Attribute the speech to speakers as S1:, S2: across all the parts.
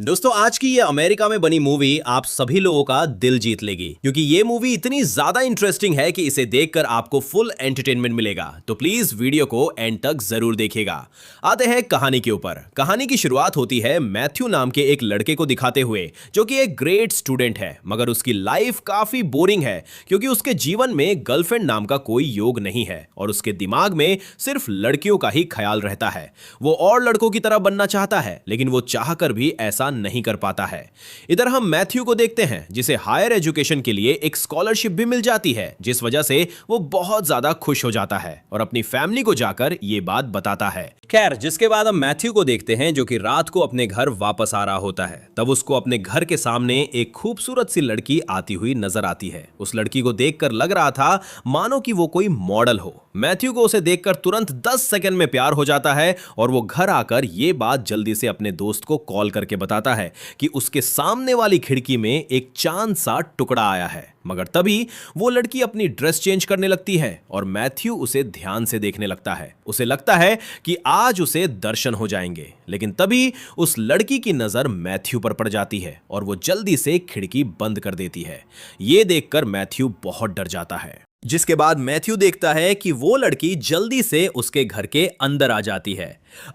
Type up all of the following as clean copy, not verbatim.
S1: दोस्तों आज की ये अमेरिका में बनी मूवी आप सभी लोगों का दिल जीत लेगी क्योंकि ये मूवी इतनी ज्यादा इंटरेस्टिंग है कि इसे देखकर आपको फुल एंटरटेनमेंट मिलेगा। तो प्लीज वीडियो को एंड तक जरूर देखिएगा। आते हैं कहानी के ऊपर। कहानी की शुरुआत होती है मैथ्यू नाम के एक लड़के को दिखाते हुए जो कि एक ग्रेट स्टूडेंट है, मगर उसकी लाइफ काफी बोरिंग है क्योंकि उसके जीवन में गर्लफ्रेंड नाम का कोई योग नहीं है और उसके दिमाग में सिर्फ लड़कियों का ही ख्याल रहता है। वो और लड़कों की तरह बनना चाहता है लेकिन वो चाहकर भी ऐसा नहीं कर पाता है। इधर हम मैथ्यू को देखते हैं जिसे हायर एजुकेशन के लिए एक स्कॉलरशिप भी मिल जाती है, जिस वजह से वो बहुत ज्यादा खुश हो जाता है और अपनी फैमिली को जाकर ये बात बताता है। खैर, जिसके बाद हम मैथ्यू को देखते हैं जो कि रात को अपने घर वापस आ रहा होता है। तब उसको अपने घर के सामने एक खूबसूरत सी लड़की आती हुई नजर आती है। उस लड़की को देखकर लग रहा था मानो कि वो कोई मॉडल हो। मैथ्यू को उसे देखकर तुरंत 10 सेकंड में प्यार हो जाता है और वो घर आकर ये बात जल्दी से अपने दोस्त को कॉल करके बताता है कि उसके सामने वाली खिड़की में एक चांद सा टुकड़ा आया है। मगर तभी वो लड़की अपनी ड्रेस चेंज करने लगती है और मैथ्यू उसे ध्यान से देखने लगता है। उसे लगता है कि आज उसे दर्शन हो जाएंगे, लेकिन तभी उस लड़की की नजर मैथ्यू पर पड़ जाती है और वो जल्दी से खिड़की बंद कर देती है। ये देखकर मैथ्यू बहुत डर जाता है। जिसके बाद मैथ्यू देखता है कि वो लड़की जल्दी से उसके घर के अंदर आ जाती है।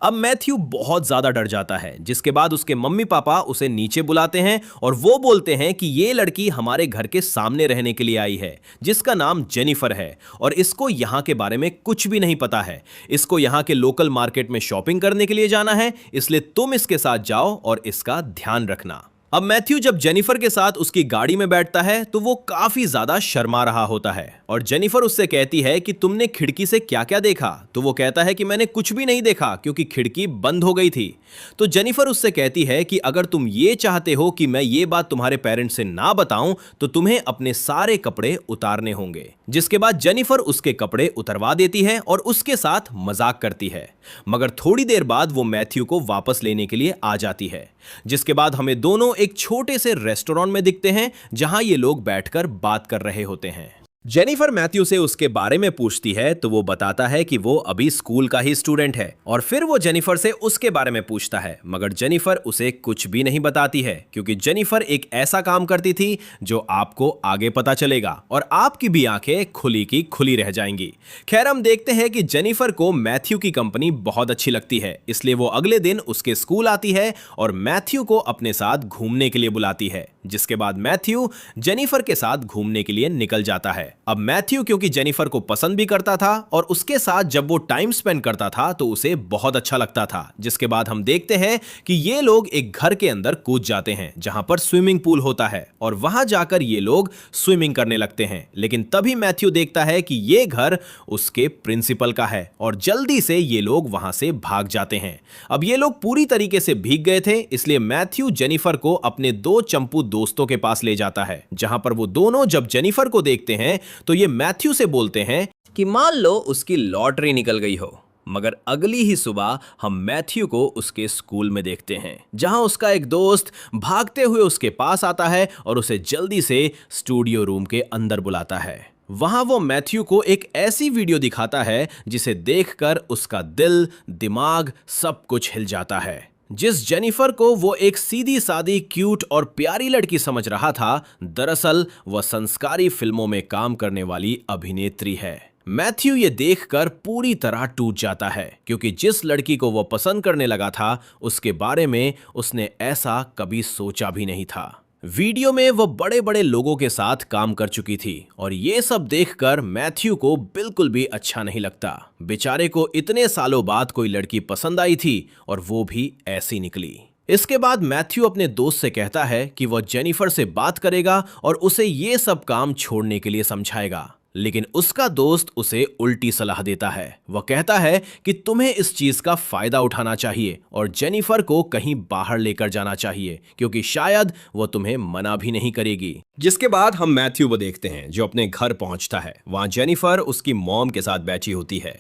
S1: अब मैथ्यू बहुत ज्यादा डर जाता है, जिसके बाद उसके मम्मी पापा उसे नीचे बुलाते हैं और वो बोलते हैं कि ये लड़की हमारे घर के सामने रहने के लिए आई है जिसका नाम जेनिफर है और इसको यहाँ के बारे में कुछ भी नहीं पता है। इसको यहाँ के लोकल मार्केट में शॉपिंग करने के लिए जाना है, इसलिए तुम इसके साथ जाओ और इसका ध्यान रखना। अब मैथ्यू जब जेनिफर के साथ उसकी गाड़ी में बैठता है तो वो काफी ज्यादा शर्मा रहा होता है और जेनिफर उससे कहती है कि तुमने खिड़की से क्या क्या देखा। तो वो कहता है कि मैंने कुछ भी नहीं देखा क्योंकि खिड़की बंद हो गई थी। तो जेनिफर उससे कहती है कि अगर तुम ये चाहते हो कि मैं ये बात तुम्हारे पेरेंट्स से ना बताऊं तो तुम्हें अपने सारे कपड़े उतारने होंगे। जिसके बाद जेनिफर उसके कपड़े उतरवा देती है और उसके साथ मजाक करती है, मगर थोड़ी देर बाद वो मैथ्यू को वापस लेने के लिए आ जाती है। जिसके बाद हमें दोनों एक छोटे से रेस्टोरेंट में दिखते हैं जहां ये लोग बैठकर बात कर रहे होते हैं। जेनिफर मैथ्यू से उसके बारे में पूछती है तो वो बताता है कि वो अभी स्कूल का ही स्टूडेंट है और फिर वो जेनिफर से उसके बारे में पूछता है, मगर जेनिफर उसे कुछ भी नहीं बताती है क्योंकि जेनिफर एक ऐसा काम करती थी जो आपको आगे पता चलेगा और आपकी भी आंखें खुली की खुली रह जाएंगी। खैर, हम देखते हैं कि जेनिफर को मैथ्यू की कंपनी बहुत अच्छी लगती है, इसलिए वो अगले दिन उसके स्कूल आती है और मैथ्यू को अपने साथ घूमने के लिए बुलाती है। जिसके बाद मैथ्यू जेनिफर के साथ घूमने के लिए निकल जाता है। अब मैथ्यू क्योंकि जेनिफर को पसंद भी करता था और उसके साथ जब वो टाइम स्पेंड करता था तो उसे बहुत अच्छा लगता था। जिसके बाद हम देखते हैं कि ये लोग एक घर के अंदर कूद जाते हैं जहां पर स्विमिंग पूल होता है और वहां जाकर ये लोग स्विमिंग करने लगते हैं। लेकिन तभी मैथ्यू देखता है कि ये घर उसके प्रिंसिपल का है और जल्दी से ये लोग वहां से भाग जाते हैं। अब ये लोग पूरी तरीके से भीग गए थे, इसलिए मैथ्यू जेनिफर को अपने दो चंपू दोस्तों के पास ले जाता है, जहां पर वो दोनों जब जेनिफर को देखते हैं तो ये मैथ्यू से बोलते हैं कि मान लो उसकी लॉटरी निकल गई हो। मगर अगली ही सुबह हम मैथ्यू को उसके स्कूल में देखते हैं जहां उसका एक दोस्त भागते हुए उसके पास आता है और उसे जल्दी से स्टूडियो रूम के अंदर बुलाता है। वहां वो मैथ्यू को एक ऐसी वीडियो दिखाता है जिसे देखकर उसका दिल दिमाग सब कुछ हिल जाता है। जिस जेनिफर को वो एक सीधी सादी क्यूट और प्यारी लड़की समझ रहा था, दरअसल वह संस्कारी फिल्मों में काम करने वाली अभिनेत्री है। मैथ्यू ये देखकर पूरी तरह टूट जाता है क्योंकि जिस लड़की को वो पसंद करने लगा था उसके बारे में उसने ऐसा कभी सोचा भी नहीं था। वीडियो में वो बड़े बड़े लोगों के साथ काम कर चुकी थी और ये सब देखकर मैथ्यू को बिल्कुल भी अच्छा नहीं लगता। बेचारे को इतने सालों बाद कोई लड़की पसंद आई थी और वो भी ऐसी निकली। इसके बाद मैथ्यू अपने दोस्त से कहता है कि वह जेनिफर से बात करेगा और उसे ये सब काम छोड़ने के लिए समझाएगा, लेकिन उसका दोस्त उसे उल्टी सलाह देता है। वह कहता है कि तुम्हें इस चीज का फायदा उठाना चाहिए और जेनिफर को कहीं बाहर लेकर जाना चाहिए क्योंकि शायद वह तुम्हें मना भी नहीं करेगी। जिसके बाद हम मैथ्यू को देखते हैं जो अपने घर पहुंचता है। वहां जेनिफर उसकी मॉम के साथ बैठी होती है।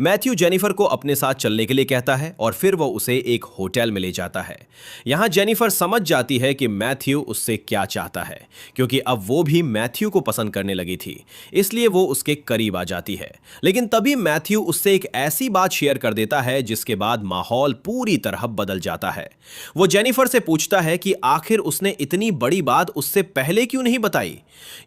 S1: मैथ्यू जेनिफर को अपने साथ चलने के लिए कहता है और फिर वह उसे एक होटल में ले जाता है। यहां जेनिफर समझ जाती है कि मैथ्यू उससे क्या चाहता है क्योंकि अब वो भी मैथ्यू को पसंद करने लगी थी, इसलिए इसलिए वो उसके करीब आ जाती है। लेकिन तभी मैथ्यू उससे एक ऐसी बात शेयर कर देता है जिसके बाद माहौल पूरी तरह बदल जाता है। वो जेनिफर से पूछता है कि आखिर उसने इतनी बड़ी बात उससे पहले क्यों नहीं बताई।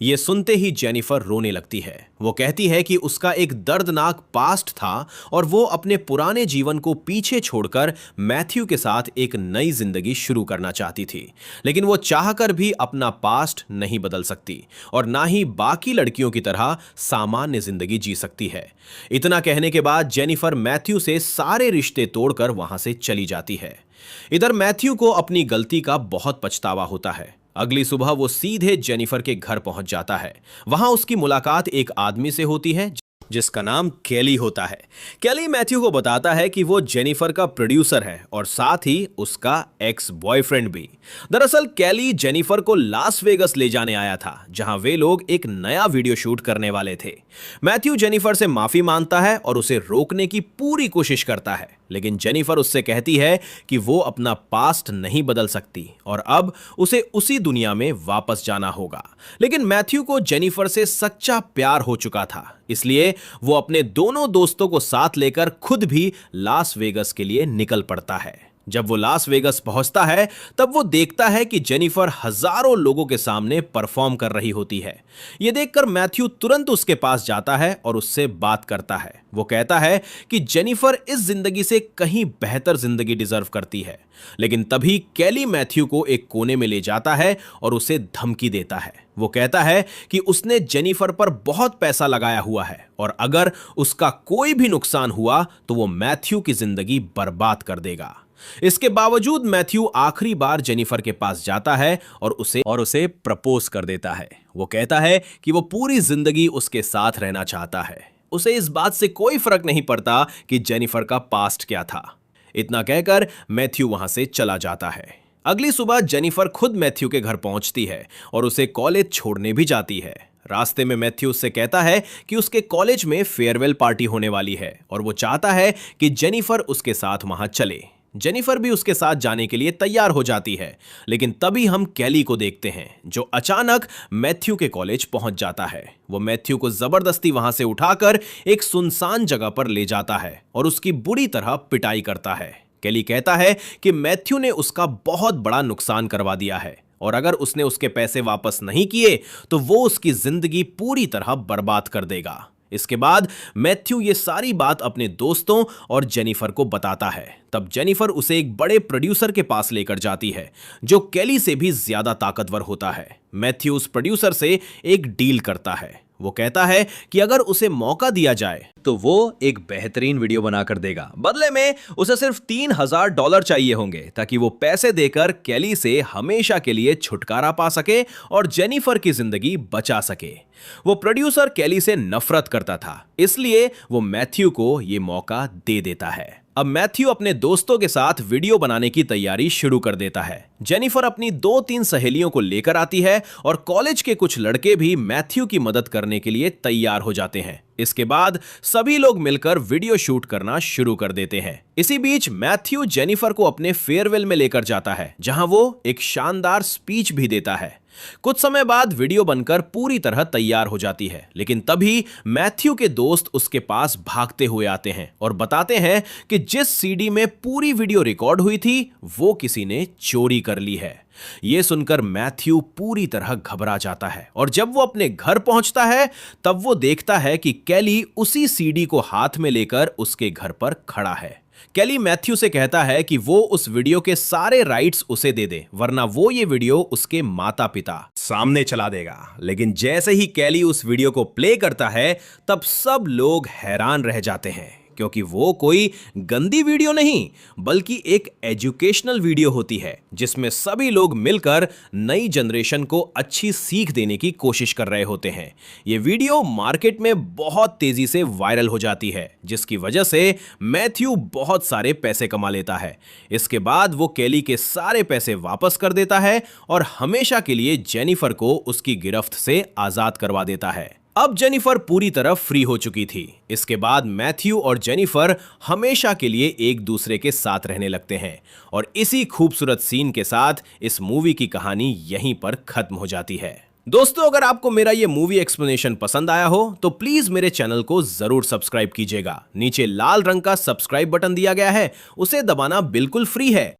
S1: ये सुनते ही जेनिफर रोने लगती है। वो कहती है कि उसका एक दर्दनाक पास्ट था और वो अपने पुराने जीवन को पीछे छोड़कर मैथ्यू के साथ एक नई जिंदगी शुरू करना चाहती थी, लेकिन वो चाहकर भी अपना पास्ट नहीं बदल सकती और ना ही बाकी लड़कियों की तरह सामान्य जिंदगी जी सकती है। इतना कहने के बाद जेनिफर मैथ्यू से सारे रिश्ते तोड़कर वहां से चली जाती है। इधर मैथ्यू को अपनी गलती का बहुत पछतावा होता है। अगली सुबह वो सीधे जेनिफर के घर पहुंच जाता है। वहां उसकी मुलाकात एक आदमी से होती है जिसका नाम केली होता है। केली मैथ्यू को बताता है कि वो जेनिफर का प्रोड्यूसर है और साथ ही उसका एक्स बॉयफ्रेंड भी। दरअसल केली जेनिफर को लास वेगस ले जाने आया था, जहां वे लोग एक नया वीडियो शूट करने वाले थे। मैथ्यू जेनिफर से माफी मांगता है और उसे रोकने की पूरी कोशिश करता है, लेकिन जेनिफर उससे कहती है कि वो अपना पास्ट नहीं बदल सकती और अब उसे उसी दुनिया में वापस जाना होगा। लेकिन मैथ्यू को जेनिफर से सच्चा प्यार हो चुका था, इसलिए वो अपने दोनों दोस्तों को साथ लेकर खुद भी लास वेगस के लिए निकल पड़ता है। जब वो लास वेगस पहुंचता है तब वो देखता है कि जेनिफर हजारों लोगों के सामने परफॉर्म कर रही होती है। ये देखकर मैथ्यू तुरंत उसके पास जाता है और उससे बात करता है। वो कहता है कि जेनिफर इस जिंदगी से कहीं बेहतर जिंदगी डिजर्व करती है, लेकिन तभी केली मैथ्यू को एक कोने में ले जाता है और उसे धमकी देता है। वो कहता है कि उसने जेनिफर पर बहुत पैसा लगाया हुआ है और अगर उसका कोई भी नुकसान हुआ तो वो मैथ्यू की जिंदगी बर्बाद कर देगा। इसके बावजूद मैथ्यू आखिरी बार जेनिफर के पास जाता है और उसे प्रपोज कर देता है। वो कहता है कि वो पूरी जिंदगी उसके साथ रहना चाहता है। उसे इस बात से कोई फर्क नहीं पड़ता कि जेनिफर का पास्ट क्या था। इतना कहकर मैथ्यू वहां से चला जाता है। अगली सुबह जेनिफर खुद मैथ्यू के घर पहुंचती है और उसे कॉलेज छोड़ने भी जाती है। रास्ते में मैथ्यू उससे कहता है कि उसके कॉलेज में फेयरवेल पार्टी होने वाली है और वो चाहता है कि जेनिफर उसके साथ वहां चले। जेनिफर भी उसके साथ जाने के लिए तैयार हो जाती है, लेकिन तभी हम केली को देखते हैं जो अचानक मैथ्यू के कॉलेज पहुंच जाता है। वो मैथ्यू को जबरदस्ती वहां से उठाकर एक सुनसान जगह पर ले जाता है और उसकी बुरी तरह पिटाई करता है। केली कहता है कि मैथ्यू ने उसका बहुत बड़ा नुकसान करवा दिया है और अगर उसने उसके पैसे वापस नहीं किए तो वो उसकी जिंदगी पूरी तरह बर्बाद कर देगा। इसके बाद मैथ्यू ये सारी बात अपने दोस्तों और जेनिफर को बताता है। तब जेनिफर उसे एक बड़े प्रोड्यूसर के पास लेकर जाती है जो केली से भी ज्यादा ताकतवर होता है। मैथ्यू उस प्रोड्यूसर से एक डील करता है। वो कहता है कि अगर उसे मौका दिया जाए तो वो एक बेहतरीन वीडियो बनाकर देगा। बदले में उसे सिर्फ $3000 चाहिए होंगे ताकि वो पैसे देकर केली से हमेशा के लिए छुटकारा पा सके और जेनिफर की जिंदगी बचा सके। वो प्रोड्यूसर केली से नफरत करता था, इसलिए वो मैथ्यू को ये मौका दे देता है। अब मैथ्यू अपने दोस्तों के साथ वीडियो बनाने की तैयारी शुरू कर देता है। जेनिफर अपनी 2-3 सहेलियों को लेकर आती है और कॉलेज के कुछ लड़के भी मैथ्यू की मदद करने के लिए तैयार हो जाते हैं। इसके बाद सभी लोग मिलकर वीडियो शूट करना शुरू कर देते हैं। इसी बीच मैथ्यू जेनिफर को अपने फेयरवेल में लेकर जाता है, जहां वो एक शानदार स्पीच भी देता है। कुछ समय बाद वीडियो बनकर पूरी तरह तैयार हो जाती है, लेकिन तभी मैथ्यू के दोस्त उसके पास भागते हुए आते हैं और बताते हैं कि जिस सीडी में पूरी वीडियो रिकॉर्ड हुई थी वो किसी ने चोरी कर ली है। यह सुनकर मैथ्यू पूरी तरह घबरा जाता है और जब वो अपने घर पहुंचता है तब वो देखता है कि केली उसी सीडी को हाथ में लेकर उसके घर पर खड़ा है। केली मैथ्यू से कहता है कि वो उस वीडियो के सारे राइट्स उसे दे दे, वरना वो ये वीडियो उसके माता पिता सामने चला देगा। लेकिन जैसे ही केली उस वीडियो को प्ले करता है तब सब लोग हैरान रह जाते हैं, क्योंकि वो कोई गंदी वीडियो नहीं बल्कि एक एजुकेशनल वीडियो होती है जिसमें सभी लोग मिलकर नई जनरेशन को अच्छी सीख देने की कोशिश कर रहे होते हैं। ये वीडियो मार्केट में बहुत तेजी से वायरल हो जाती है, जिसकी वजह से मैथ्यू बहुत सारे पैसे कमा लेता है। इसके बाद वो केली के सारे पैसे वापस कर देता है और हमेशा के लिए जेनिफर को उसकी गिरफ्त से आजाद करवा देता है। अब जेनिफर पूरी तरह फ्री हो चुकी थी। इसके बाद मैथ्यू और जेनिफर हमेशा के लिए एक दूसरे के साथ रहने लगते हैं और इसी खूबसूरत सीन के साथ इस मूवी की कहानी यहीं पर खत्म हो जाती है। दोस्तों, अगर आपको मेरा ये मूवी एक्सप्लेनेशन पसंद आया हो तो प्लीज मेरे चैनल को जरूर सब्सक्राइब कीजिएगा। नीचे लाल रंग का सब्सक्राइब बटन दिया गया है, उसे दबाना बिल्कुल फ्री है।